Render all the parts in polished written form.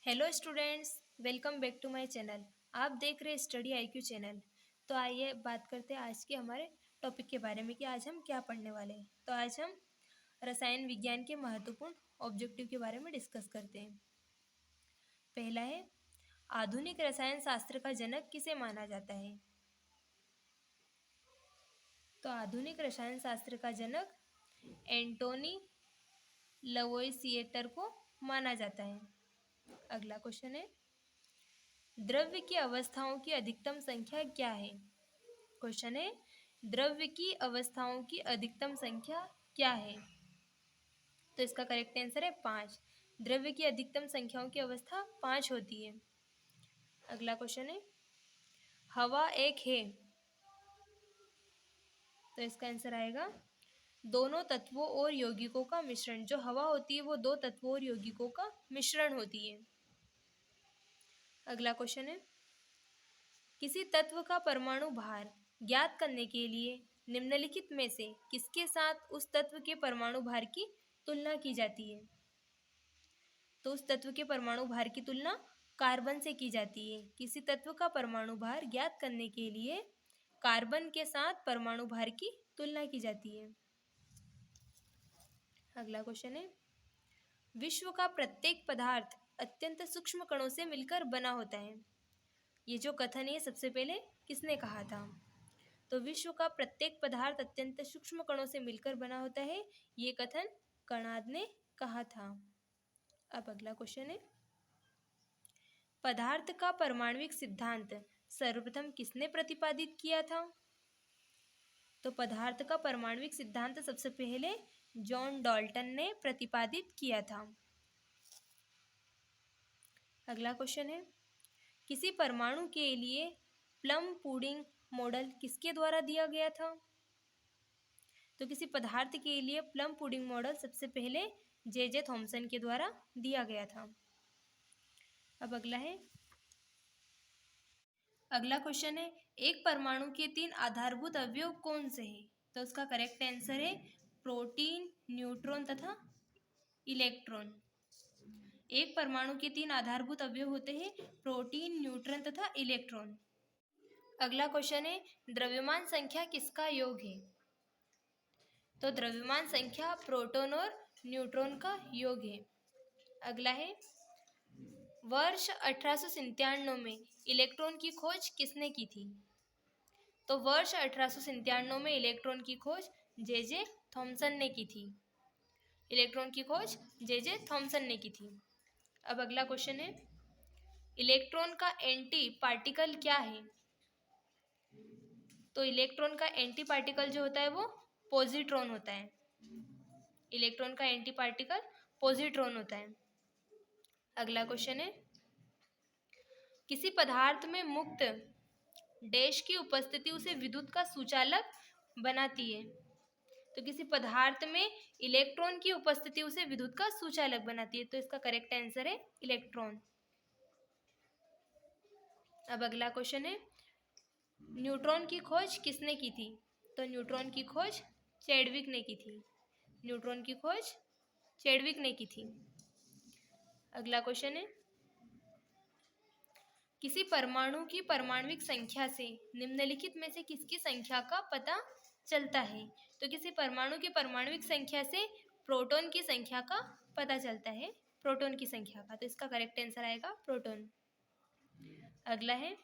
Hello students, welcome back to my channel. आप देख रहे हैं स्टडी आईक्यू चैनल। तो आइए बात करते हैं आज के हमारे टॉपिक के बारे में कि आज हम क्या पढ़ने वाले हैं। तो आज हम रसायन विज्ञान के महत्वपूर्ण ऑब्जेक्टिव के बारे में डिस्कस करते हैं। पहला है, आधुनिक रसायन शास्त्र का जनक किसे माना जाता है? तो आधुनिक रसायन शास्त्र का जनक एंटोनी लवोइसिएटर को माना जाता है। अगला क्वेश्चन है, द्रव्य की अवस्थाओं की अधिकतम संख्या क्या है? क्वेश्चन है, द्रव्य की अवस्थाओं की अधिकतम संख्या क्या है? तो इसका करेक्ट आंसर है 5। द्रव्य की अधिकतम संख्याओं की अवस्था 5 होती है। अगला क्वेश्चन है, हवा एक है। तो इसका आंसर आएगा दोनों तत्वों और यौगिकों का मिश्रण। जो हवा होती है वो दो तत्वों और यौगिकों का मिश्रण होती है। अगला क्वेश्चन है, किसी तत्व का परमाणु भार ज्ञात करने के लिए निम्नलिखित में से किसके साथ उस तत्व के परमाणु भार की तुलना की जाती है? तो उस तत्व के परमाणु भार की तुलना कार्बन से की जाती है। किसी तत्व का परमाणु भार ज्ञात करने के लिए कार्बन के साथ परमाणु भार की तुलना की जाती है। अगला क्वेश्चन है, विश्व का प्रत्येक पदार्थ अत्यंत सूक्ष्म कणों से मिलकर बना होता है। ये जो कथन है सबसे पहले किसने कहा था? तो विश्व का प्रत्येक पदार्थ अत्यंत सूक्ष्म कणों से मिलकर बना होता है, ये कथन कणाद ने कहा था। अब अगला क्वेश्चन है, पदार्थ का परमाणविक सिद्धांत सर्वप्रथम किसने प्रतिपादित किया था? तो पदार्थ का परमाणविक सिद्धांत सबसे पहले जॉन डाल्टन ने प्रतिपादित किया था। अगला क्वेश्चन है, किसी परमाणु के लिए प्लम पुडिंग मॉडल किसके द्वारा दिया गया था? तो किसी पदार्थ के लिए प्लम पुडिंग मॉडल सबसे पहले जे थॉमसन के द्वारा दिया गया था। अब अगला क्वेश्चन है, एक परमाणु के 3 आधारभूत अवयव कौन से हैं? तो उसका करेक्ट आंसर है प्रोटीन, न्यूट्रॉन तथा इलेक्ट्रॉन। एक परमाणु के 3 आधारभूत अवयव होते हैं प्रोटीन, न्यूट्रॉन तथा इलेक्ट्रॉन। अगला क्वेश्चन है, द्रव्यमान संख्या किसका योग है? तो द्रव्यमान संख्या प्रोटॉन और न्यूट्रॉन का योग है। अगला है, वर्ष 1897 में इलेक्ट्रॉन की खोज किसने की थी? तो वर्ष 1897 में इलेक्ट्रॉन की खोज जे थॉमसन ने की थी। इलेक्ट्रॉन की खोज जे थॉमसन ने की थी। अब अगला क्वेश्चन है, इलेक्ट्रॉन का एंटी पार्टिकल क्या है? तो इलेक्ट्रॉन का एंटी पार्टिकल जो होता है वो पॉजिट्रॉन होता है। इलेक्ट्रॉन का एंटी पार्टिकल पॉजिट्रॉन होता है। अगला क्वेश्चन है, किसी पदार्थ में मुक्त डैश की उपस्थिति उसे विद्युत का सुचालक बनाती है। तो किसी पदार्थ में इलेक्ट्रॉन की उपस्थिति उसे विद्युत का सुचालक बनाती है। तो इसका करेक्ट आंसर है इलेक्ट्रॉन। अब अगला क्वेश्चन है, न्यूट्रॉन की खोज किसने की थी? तो न्यूट्रॉन की खोज चैडविक ने की थी। न्यूट्रॉन की खोज चैडविक ने की थी। अगला क्वेश्चन है, किसी परमाणु की परमाणविक संख्या से निम्नलिखित में से किसकी संख्या का पता चलता है? तो किसी परमाणु की परमाणविक संख्या से प्रोटॉन की संख्या का पता चलता है। प्रोटॉन की संख्या का। तो इसका करेक्ट आंसर आएगा प्रोटॉन। अगला है,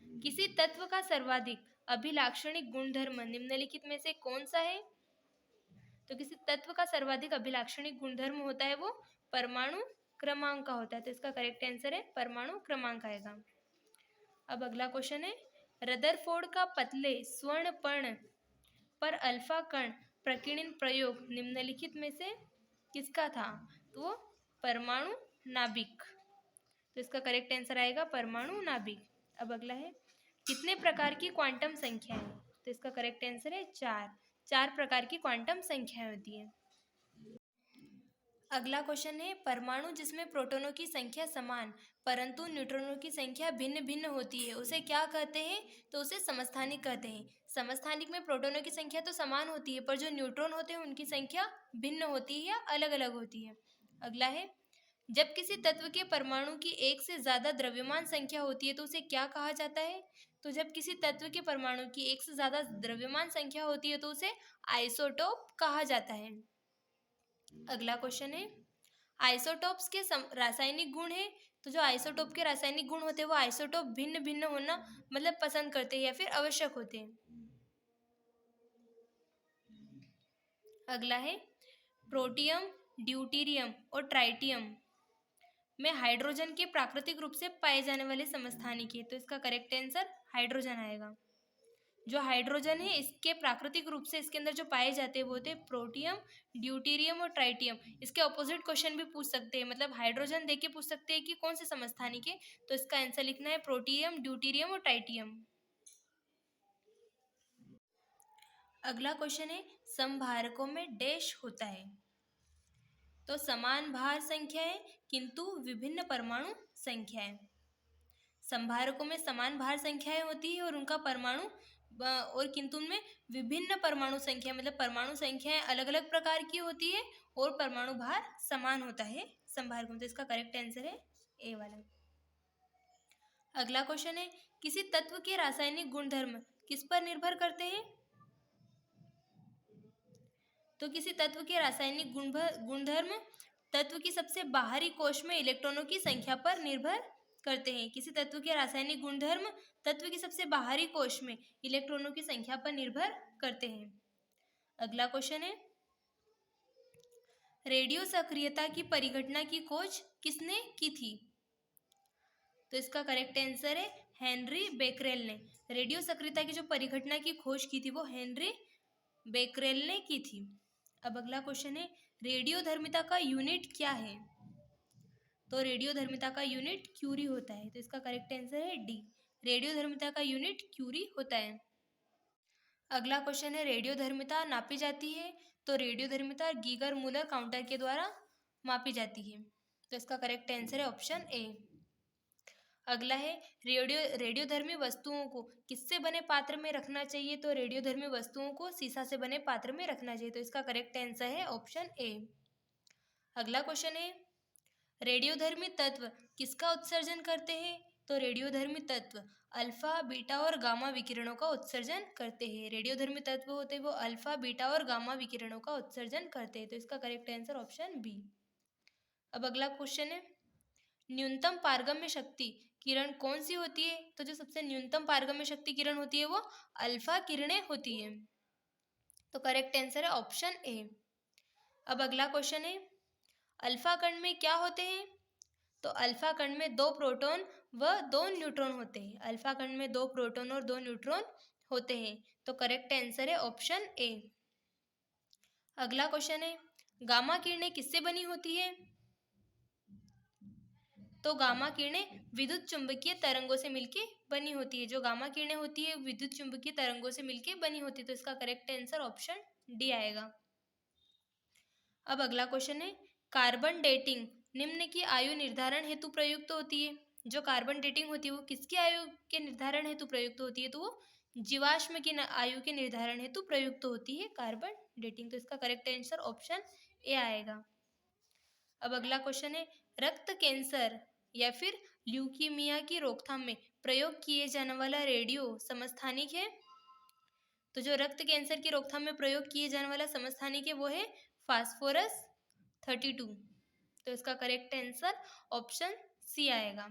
किसी तत्व का सर्वाधिक अभिलाक्षणिक गुणधर्म निम्नलिखित में से कौन सा है? तो किसी तत्व का सर्वाधिक अभिलाक्षणिक गुणधर्म होता है वो परमाणु क्रमांक का होता है। तो इसका करेक्ट आंसर है परमाणु क्रमांक आएगा। अब अगला क्वेश्चन है, रदरफोर्ड का पतले स्वर्ण पर्ण पर अल्फा कण प्रकीर्णन प्रयोग निम्नलिखित में से किसका था? तो परमाणु नाभिक। तो इसका करेक्ट आंसर आएगा परमाणु नाभिक। अब अगला है, कितने प्रकार की क्वांटम संख्या है? तो इसका करेक्ट आंसर है 4। 4 प्रकार की क्वांटम संख्याएं होती है। अगला क्वेश्चन है, परमाणु जिसमें प्रोटॉनों की संख्या समान परंतु न्यूट्रॉनों की संख्या भिन्न भिन्न होती है उसे क्या कहते हैं? तो उसे समस्थानिक कहते हैं। समस्थानिक में प्रोटॉनों की संख्या तो समान होती है पर जो न्यूट्रॉन होते हैं उनकी संख्या भिन्न होती है या अलग अलग होती है। अगला है, जब किसी तत्व के परमाणु की एक से ज्यादा द्रव्यमान संख्या होती है तो उसे क्या कहा जाता है? तो जब किसी तत्व के परमाणु की एक से ज्यादा द्रव्यमान संख्या होती है तो उसे आइसोटोप कहा जाता है। अगला क्वेश्चन है, आइसोटोप्स के रासायनिक गुण है। तो जो आइसोटोप के रासायनिक गुण होते हैं वो आइसोटोप भिन्न भिन्न होना मतलब पसंद करते हैं या फिर आवश्यक होते हैं। अगला है, प्रोटियम, ड्यूटेरियम और ट्राइटियम में हाइड्रोजन के प्राकृतिक रूप से पाए जाने वाले समस्थानिक है। तो इसका करेक्ट आंसर हाइड्रोजन आएगा। जो हाइड्रोजन है इसके प्राकृतिक रूप से इसके अंदर जो पाए जाते हैं वो होते हैं प्रोटियम, ड्यूटेरियम और ट्राइटियम। इसके ऑपोजिट क्वेश्चन भी पूछ सकते हैं, मतलब हाइड्रोजन देके पूछ सकते हैं कि कौन से समस्थानिक है। तो इसका आंसर लिखना है प्रोटियम, ड्यूटेरियम और ट्राइटियम। अगला क्वेश्चन है, समभारकों में डैश होता है। तो समान भार संख्या है किंतु विभिन्न परमाणु संख्या है। संभारकों में समान भार संख्याएं होती है और उनका परमाणु और किंतु उनमें विभिन्न परमाणु संख्या, मतलब परमाणु संख्याएं अलग अलग प्रकार की होती है और परमाणु भार समान होता है संभारकों में। तो इसका करेक्ट आंसर है ए वाला। अगला क्वेश्चन है, किसी तत्व के रासायनिक गुणधर्म किस पर निर्भर करते हैं? तो किसी तत्व के रासायनिक गुणधर्म तत्व की सबसे बाहरी कोश में इलेक्ट्रॉनों की संख्या पर निर्भर करते हैं। किसी तत्व के रासायनिक गुणधर्म तत्व की सबसे बाहरी कोश में इलेक्ट्रॉनों की संख्या पर निर्भर करते हैं। अगला क्वेश्चन है, रेडियो सक्रियता की परिघटना की खोज किसने की थी? तो इसका करेक्ट आंसर है हेनरी बेकरेल ने। रेडियो सक्रियता की जो परिघटना की खोज की थी वो हेनरी बेकरेल ने की थी। अब अगला क्वेश्चन है, रेडियोधर्मिता का यूनिट क्या है? तो रेडियोधर्मिता का यूनिट क्यूरी होता है। तो इसका करेक्ट आंसर है डी, रेडियोधर्मिता का यूनिट क्यूरी होता है। अगला क्वेश्चन है, रेडियोधर्मिता नापी जाती है। तो रेडियोधर्मिता गीगर मूलर काउंटर के द्वारा मापी जाती है। तो इसका करेक्ट आंसर है ऑप्शन ए। अगला है, रेडियोधर्मी वस्तुओं को किससे बने पात्र में रखना चाहिए? तो रेडियोधर्मी वस्तुओं को सीसा से बने पात्र में रखना चाहिए। तो इसका करेक्ट आंसर है ऑप्शन ए। अगला क्वेश्चन है, रेडियोधर्मी तत्व किसका उत्सर्जन करते हैं? तो रेडियोधर्मी तत्व अल्फा, बीटा और गामा विकिरणों का उत्सर्जन करते हैं। रेडियोधर्मी तत्व होते हैं वो अल्फा, बीटा और गामा विकिरणों का उत्सर्जन करते हैं। तो इसका करेक्ट आंसर ऑप्शन बी। अब अगला क्वेश्चन है, न्यूनतम पारगम्य शक्ति किरण कौन सी होती है? तो जो सबसे न्यूनतम पारगम्य शक्ति किरण होती है वो अल्फा किरणें होती है। तो करेक्ट आंसर है ऑप्शन ए। अब अगला क्वेश्चन है, अल्फा कण में क्या होते हैं? तो अल्फा कण में 2 प्रोटॉन व 2 न्यूट्रॉन होते हैं। अल्फा कण में 2 प्रोटॉन और 2 न्यूट्रॉन होते हैं। तो करेक्ट आंसर है ऑप्शन ए। अगला क्वेश्चन है, गामा किरणें किससे बनी होती है? तो गामा किरणें विद्युत चुंबकीय तरंगों से मिलकर बनी होती है। जो गामा किरणें होती है विद्युत चुंबकीय तरंगों से मिलकर बनी होती है। तो इसका करेक्ट आंसर ऑप्शन डी आएगा। अब अगला क्वेश्चन है, कार्बन डेटिंग निम्न की आयु निर्धारण हेतु प्रयुक्त होती है। जो कार्बन डेटिंग होती है वो किसकी आयु के निर्धारण हेतु प्रयुक्त होती है? तो वो जीवाश्म की आयु के निर्धारण हेतु प्रयुक्त होती है कार्बन डेटिंग। तो इसका करेक्ट आंसर ऑप्शन ए आएगा। अब अगला क्वेश्चन है, रक्त कैंसर या फिर ल्यूकीमिया की रोकथाम में प्रयोग किए जाने वाला रेडियो समस्थानिक है। तो जो रक्त कैंसर की रोकथाम में प्रयोग किए जाने वाला समस्थानिक है वो है फास्फोरस 32। तो इसका करेक्ट आंसर ऑप्शन सी आएगा।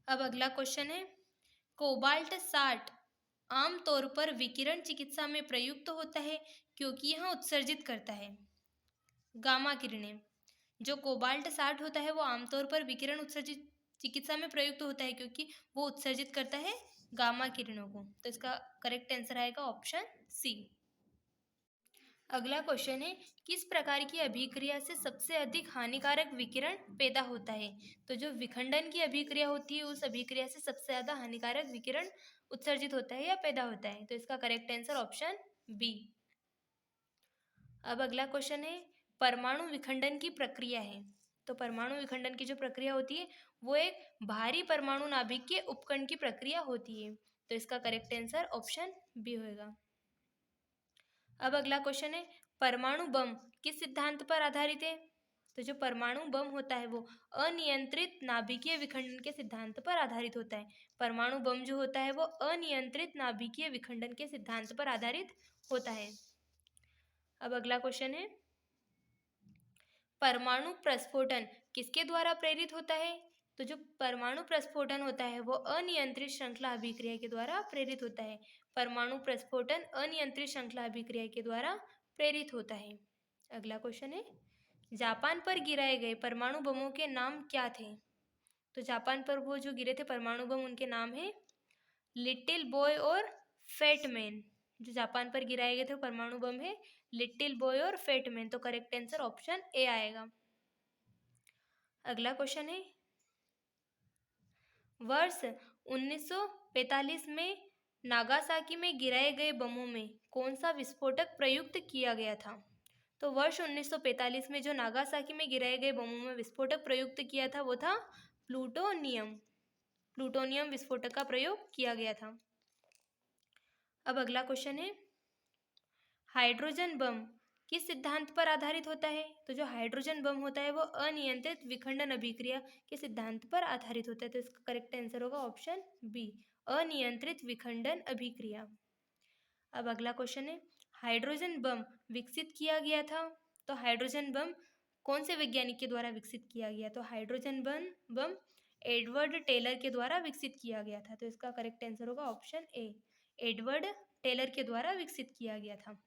अब अगला क्वेश्चन है, कोबाल्ट 60 आमतौर पर विकिरण चिकित्सा में प्रयुक्त होता है क्योंकि यह उत्सर्जित करता है गामा किरणें। जो कोबाल्ट 60 होता है वो आमतौर पर विकिरण उत्सर्जित चिकित्सा में प्रयुक्त होता है क्योंकि वो उत्सर्जित करता है गामा किरणों को। तो इसका करेक्ट आंसर आएगा ऑप्शन सी। अगला क्वेश्चन है, किस प्रकार की अभिक्रिया से सबसे अधिक हानिकारक विकिरण पैदा होता है? तो जो विखंडन की अभिक्रिया होती है उस अभिक्रिया से सबसे ज्यादा हानिकारक विकिरण उत्सर्जित होता है या पैदा होता है। तो इसका करेक्ट आंसर ऑप्शन बी। अब अगला क्वेश्चन है, परमाणु विखंडन की प्रक्रिया है। तो परमाणु विखंडन की जो प्रक्रिया होती है वो एक भारी परमाणु नाभिक के उपकण की प्रक्रिया होती है। तो इसका करेक्ट आंसर ऑप्शन बी होगा। अब अगला क्वेश्चन है, परमाणु बम किस सिद्धांत पर आधारित है? तो जो परमाणु बम होता है वो अनियंत्रित नाभिकीय विखंडन के सिद्धांत पर आधारित होता है। परमाणु बम जो होता है वो अनियंत्रित नाभिकीय विखंडन के सिद्धांत पर आधारित होता है। अब अगला क्वेश्चन है, परमाणु प्रस्फोटन किसके द्वारा प्रेरित होता है? तो जो परमाणु प्रस्फोटन होता है वो अनियंत्रित श्रृंखला अभिक्रिया के द्वारा प्रेरित होता है। परमाणु प्रस्फोटन अनियंत्रित श्रृंखला अभिक्रिया के द्वारा प्रेरित होता है। अगला क्वेश्चन है, जापान पर गिराए गए परमाणु बमों के नाम क्या थे? तो जापान पर वो जो गिरे थे परमाणु बम उनके नाम है लिटिल बॉय और फैट मैन। जो जापान पर गिराए गए थे परमाणु बम है लिटिल बॉय और फैट मैन। तो करेक्ट आंसर ऑप्शन ए आएगा। अगला क्वेश्चन है, वर्ष 1945 में नागासाकी में गिराए गए बमों में कौन सा विस्फोटक प्रयुक्त किया गया था? तो वर्ष 1945 में जो नागासाकी में गिराए गए बमों में विस्फोटक प्रयुक्त किया था वो था प्लूटोनियम। प्लूटोनियम विस्फोटक का प्रयोग किया गया था। अब अगला क्वेश्चन है, हाइड्रोजन बम किस सिद्धांत पर आधारित होता है? तो जो हाइड्रोजन बम होता है वो अनियंत्रित विखंडन अभिक्रिया के सिद्धांत पर आधारित होता है। तो इसका करेक्ट आंसर होगा ऑप्शन बी, अनियंत्रित विखंडन अभिक्रिया। अब अगला क्वेश्चन है, हाइड्रोजन बम विकसित किया गया था। तो हाइड्रोजन बम कौन से वैज्ञानिक के द्वारा विकसित किया गया? तो हाइड्रोजन बम एडवर्ड टेलर के द्वारा विकसित किया गया था। तो इसका करेक्ट आंसर होगा ऑप्शन ए, एडवर्ड टेलर के द्वारा विकसित किया गया था।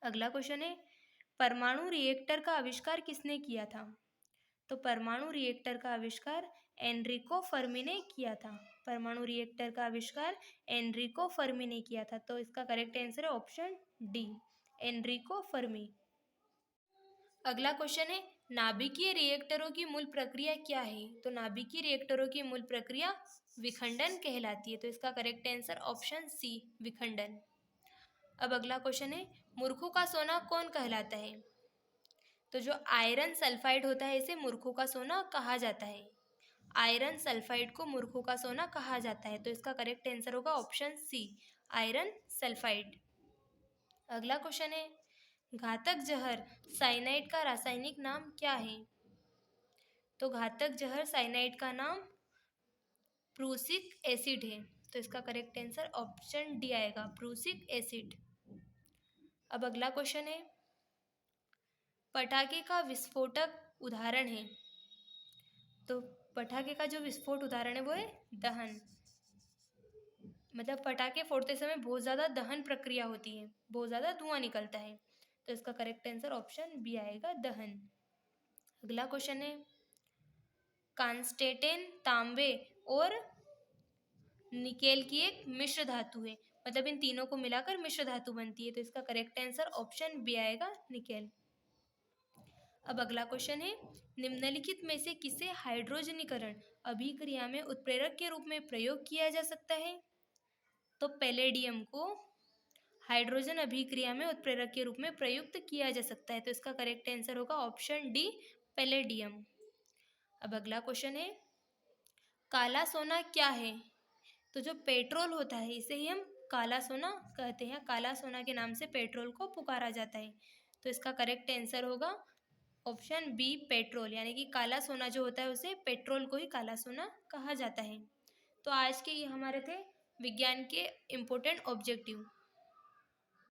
अगला क्वेश्चन है, परमाणु रिएक्टर का आविष्कार किसने किया था? तो परमाणु रिएक्टर का आविष्कार एनरिको फर्मी ने किया था। परमाणु रिएक्टर का आविष्कार एनरिको फर्मी ने किया था। तो इसका करेक्ट आंसर है ऑप्शन डी, एनरिको फर्मी। अगला क्वेश्चन है, नाभिकीय रिएक्टरों की मूल प्रक्रिया क्या है? तो नाभिकीय रिएक्टरों की मूल प्रक्रिया विखंडन कहलाती है। तो इसका करेक्ट आंसर ऑप्शन सी, विखंडन। अब अगला क्वेश्चन है, मूर्खों का सोना कौन कहलाता है? तो जो आयरन सल्फाइड होता है इसे मूर्खों का सोना कहा जाता है। आयरन सल्फाइड को मूर्खों का सोना कहा जाता है। तो इसका करेक्ट आंसर होगा ऑप्शन सी, आयरन सल्फाइड। अगला क्वेश्चन है, घातक जहर साइनाइड का रासायनिक नाम क्या है? तो घातक जहर साइनाइड का नाम प्रूसिक एसिड है। तो इसका करेक्ट आंसर ऑप्शन डी आएगा, प्रूसिक एसिड। अब अगला क्वेश्चन है, पटाखे का विस्फोटक उदाहरण है। तो पटाखे का जो विस्फोट उदाहरण है वो है दहन। मतलब पटाखे फोड़ते समय बहुत ज़्यादा दहन प्रक्रिया होती है, बहुत ज़्यादा धुआं निकलता है। तो इसका करेक्ट आंसर ऑप्शन बी आएगा, दहन। अगला क्वेश्चन है, कांस्टेंटेन तांबे और निकेल की एक मिश्र धातु है। मतलब इन तीनों को मिलाकर मिश्र धातु बनती है। तो इसका करेक्ट आंसर ऑप्शन बी आएगा, निकेल। अब अगला क्वेश्चन है, निम्नलिखित में से किसे हाइड्रोजनीकरण अभिक्रिया में उत्प्रेरक के रूप में प्रयोग किया जा सकता है? तो पैलेडियम को हाइड्रोजन अभिक्रिया में उत्प्रेरक के रूप में प्रयुक्त किया जा सकता है। तो इसका करेक्ट आंसर होगा ऑप्शन डी, पैलेडियम। अब अगला क्वेश्चन है, काला सोना क्या है? तो जो पेट्रोल होता है इसे ही हम काला सोना कहते हैं। काला सोना के नाम से पेट्रोल को पुकारा जाता है। तो इसका करेक्ट आंसर होगा ऑप्शन बी, पेट्रोल। यानी कि काला सोना जो होता है उसे पेट्रोल को ही काला सोना कहा जाता है। तो आज के ये हमारे थे विज्ञान के इम्पोर्टेंट ऑब्जेक्टिव।